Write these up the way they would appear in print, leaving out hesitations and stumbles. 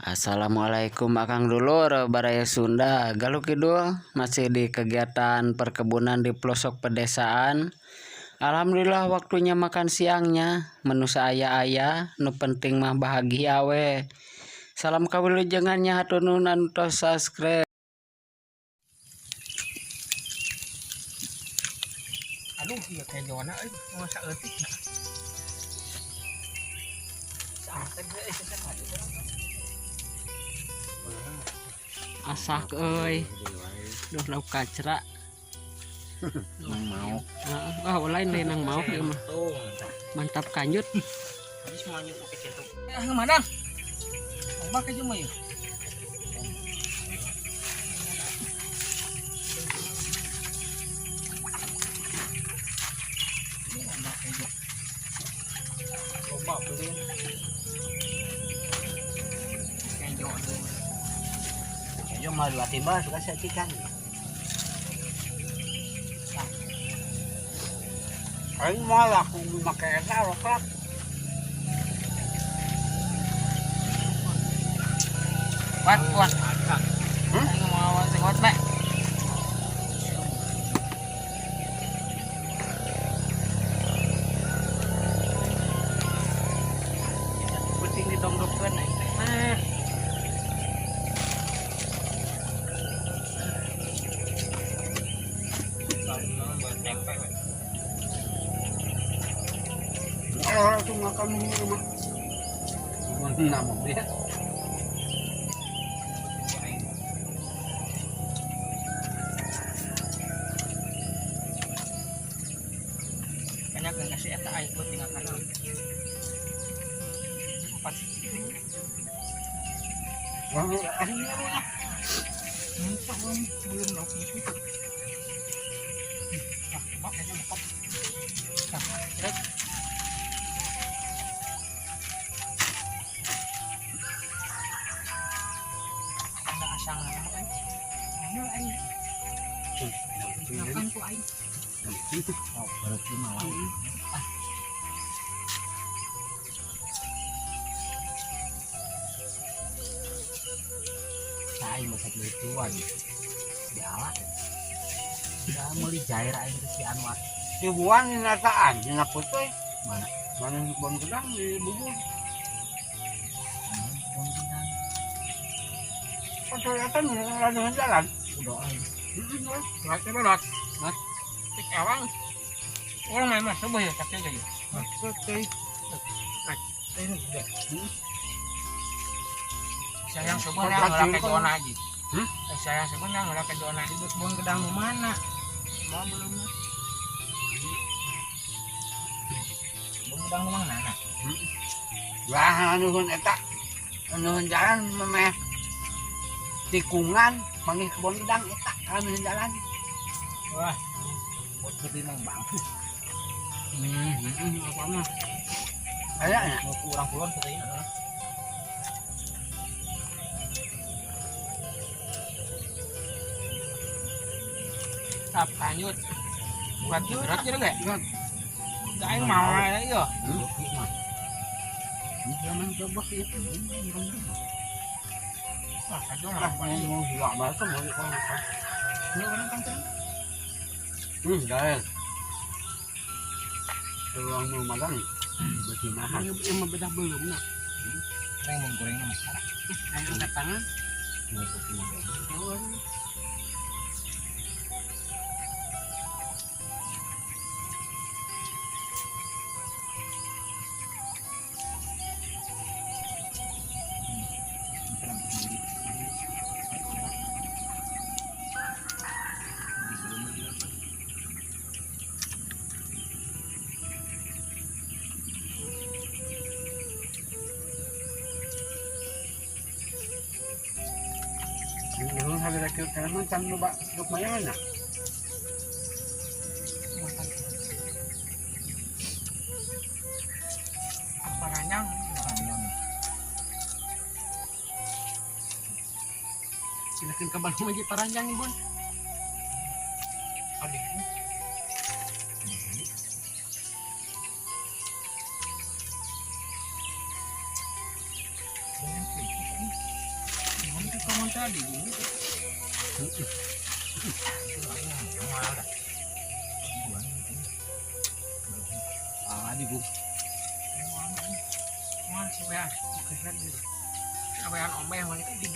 Assalamualaikum Akang Dulur Baraya Sunda Galuh Kidul masih di kegiatan perkebunan di pelosok pedesaan. Alhamdulillah waktunya makan siangnya menu aya nu penting mah bahagia we. Salam kawilujengannya hatur nuhun anu tos subscribe. Aduh iya kayak Jona masa eutik nah. Santai ge Asak euy. Duh lauk kacra. nang mau. Lain nang mau ieu mah. Mantap kanjut. Habis semuanya pakai centuk. Madang. Coba ke cuma yuk. Coba beli. Kejo mah dua tiba suka saya ikan. Aing malah aku pakai eta rokat. Kuat. Aing mau sengot bae. Penting ditongkopkeun aing teh. Itu makan ini mah. Mana mau dia? Banyak yang kasih eta air buat tinggal kanan. Empat. Wah, akhirnya lah. Belum lauk itu. Nah, coba kayaknya makan. Nah, terus. Ada asang apa kan? Mana aing? Makan ku aing. Oh, berarti malam. Saya masa kelucuan di alat. Udah mau dijair aing ke si Anwar. Di buan di nataan, di putih. Mana? Mana di bon gedang di bubur. Pohon gedang. Kan kelihatan dengan jalan. Udah aing. Kelihatan berat. Tik awang. Orang main mas coba ya tapi aja. Putih. Ini juga. Sayang sebenarnya ngelak ke zona aja. Sayang sebenarnya ngelak ke zona di pohon gedang mana? Mau belum? Pohon gedang mana? Wah, nuhun eta. Nuhun jalan memeh tikungan panggil kebon gedang eta kami jalan. Wah, buat gede nang bang. Apa mah? Kayaknya Mau kurang pulang katanya. Tap kanyut. Buat berat gitu gak? Gak mau lah ya. jangan coba itu. Wah, aja Ah, mau gila banget mau apa? Lu orang kancing. Guys. Tulang mau magang. Baju mahal. Yang bedah belum nak. Yang mau gorengnya masalah. Ayo angkat tangan. Mau kopi magang. Yung sabi na cute naman, saan mo ba? Lukmayan na. Paranyang. Silakan kabar mo di paranjang ibon. Adik. Dengan yang tadi ini. Di bu. Mana sih ya? Kesan gitu. Apa yang omeh yang itu di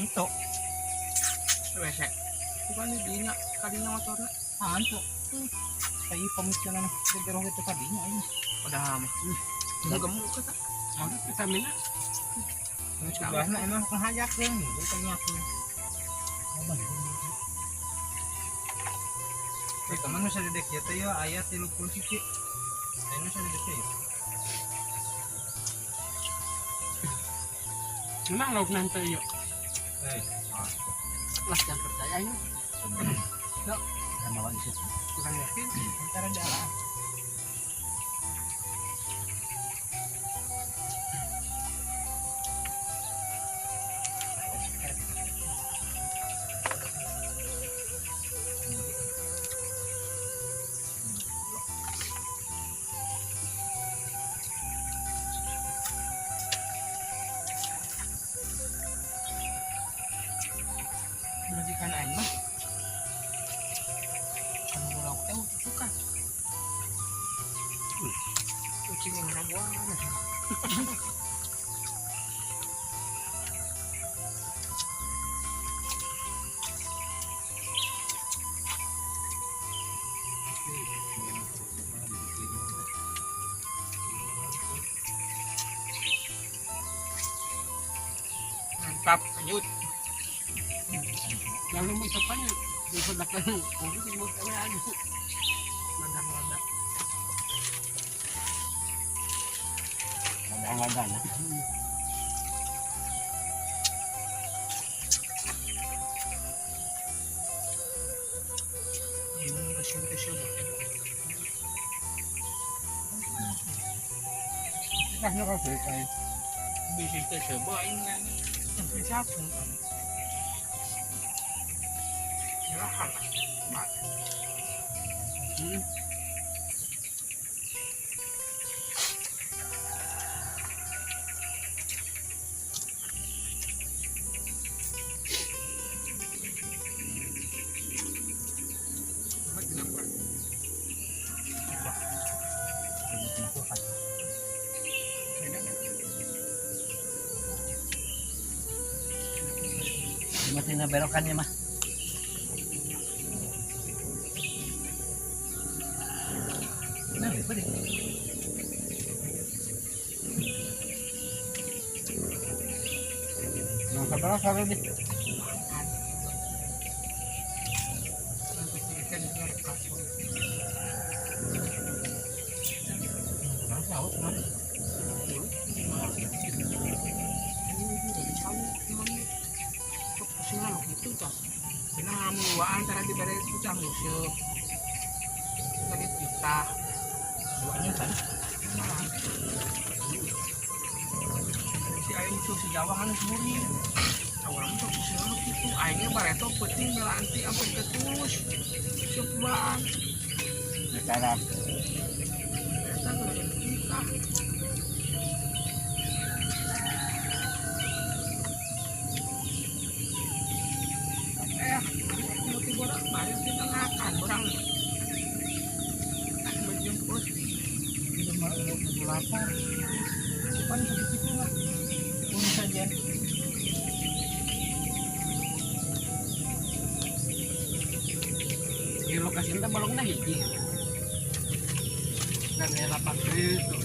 itu. Wesek. Bukan di dinya kadinya motornya. Antuk. Kayak pemikiran dari itu tadinya ini. Udah mah. Udah gemuk kata. Mau kita mina. Sebabnya emang penghajak yang nih, tanya aku. Teman bisa dedek ya teh ya ayat 30 cc. Ini bisa dedek ya. Memang lauk nanti yuk. Lah jangan percaya ini. Enggak. Sama lagi sih. Kurang yakin antara jalan. Majikan aing mah anu urang teh suka kucing yang rabuan mantap lanjut. Yang mau tepatnya di pedakan mungkin di muka ada. Mantap. Ada nah. Ini kasih Kita nak apa kayak bisa kita coba ini siapa silahkan masih belokannya mah. Nah, betul. Nah, kabar apa deh? Antara di balik kita musuh tadi kita duanya kan si ayam musuh si Jawa kan suri orang tuh musuh itu ayamnya bareto penting melanti sampai ketus cobaan Sekarang kita kita banyak kita makan orang menjemput lapar. Kan begitu lah. Pun saja. Di lokasi itu balongnya hiji. Dan ya lapar itu.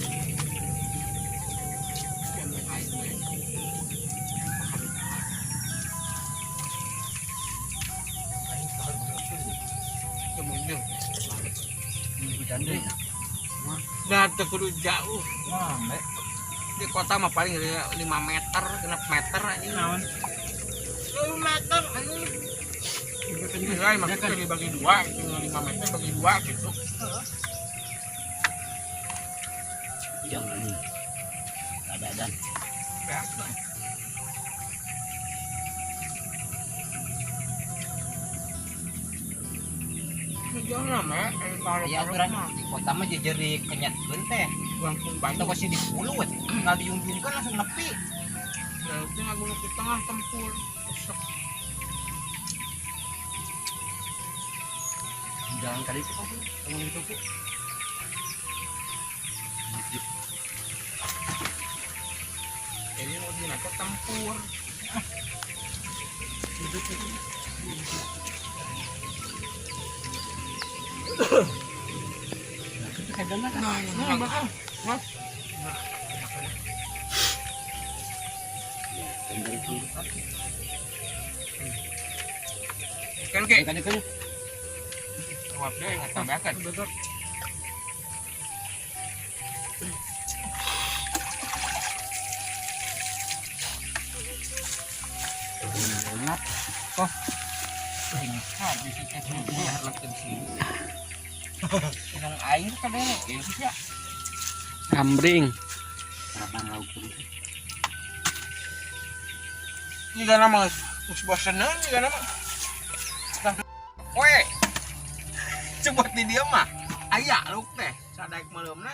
Nah, kudu jauh. Wah, Di kota mah paling 5 meter, 6 meter aja. naon? 10 meter aja. Nilai maksudnya dibagi 2, itu 5 meter bagi 2 gitu. Jangan nih. Ada. Ya. Jangan mah, kalau Ya aturan di kota mah jadi kenyatkeun teh. langsung Atau banyak. kasih di pulut, nggak diunjungkan langsung nepi. Ya, itu ngagung di tengah tempur. Sok. Jangan kali itu kamu. Kamu gitu Bu. Ini mau dinapa tempur. Itu kayak dana kan. Nah, bakal. Nah. Kan ke Kan itu. jawab deh nggak tambahkan. Betul. Enak. Habis itu dulu lakukan sini. Yang air kan ini sih ya. Ambring. Sarapan lauk tuh. Ini gak nama us bosenan ini gak nama. Weh. Coba di dia mah. Aya lu teh. Sadaek malemna.